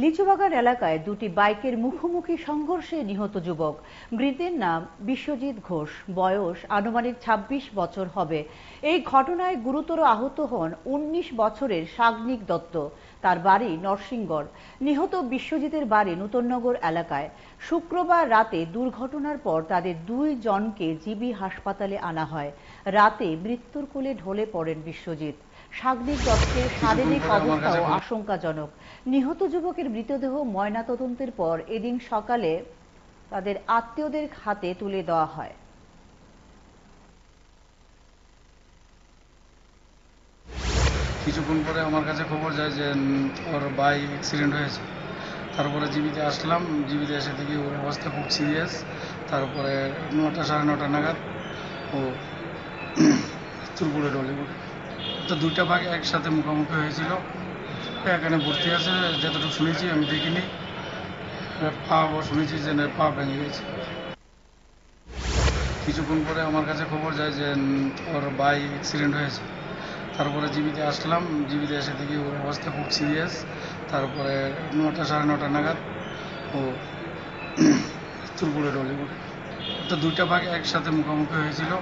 লিচুবাগান এলাকায় দুটি বাইকের মুখোমুখি সংঘর্ষে নিহত যুবক। মৃতের নাম বিশ্বজিৎ ঘোষ, বয়স আনুমানিক ২৬ বছর হবে। এই ঘটনায় গুরুতর আহত হন ১৯ বছরের সাগ্নিক দত্ত। তার বাড়ি নরসিংগড়। নিহত বিশ্বজিতের বাড়ি নূতননগর এলাকায়। শুক্রবার রাতে দুর্ঘটনার পর তাদের ২ জনকে জিবি হাসপাতালে আনা হয়। রাতে মৃত্যুর কোলে ঢলে পড়েন বিশ্বজিৎ। সাগ্নিক দত্তের শারীরিক অবস্থাও আশঙ্কাজনক। নিহত যুবকের মৃতদেহ ময়নাতদন্তের পর এদিন সকালে তাদের আত্মীয়দের হাতে তুলে দেওয়া হয়। কিছুক্ষণ পরে আমার কাছে খবর যায় যে ওর বাইক অ্যাক্সিডেন্ট হয়েছে। তারপরে জিবিতে আসলাম, জিবিতে এসে দেখি ওর অবস্থা খুব সিরিয়াস। তারপরে ৯টা সাড়ে ৯টা নাগাদ ও চুলপুরে ডলে পড়ে। তো ২টা বাইক একসাথে মুখোমুখি হয়েছিল। এখানে ভর্তি আছে, যতটুকু শুনেছি, আমি দেখিনি। পা শুনেছি যে পা ভেঙে গেছে। কিছুক্ষণ পরে আমার কাছে খবর যায় যে ওর বাইক অ্যাক্সিডেন্ট হয়েছে। তারপরে জিবিতে আসলাম, জিবিতে এসে দেখি ওর অবস্থা খুব সিরিয়াস। তারপরে ৯টা সাড়ে ৯টা নাগাদ ও চুলপুরে ডলে পড়ে। তো ২টা বাইক একসাথে মুখোমুখি হয়েছিল।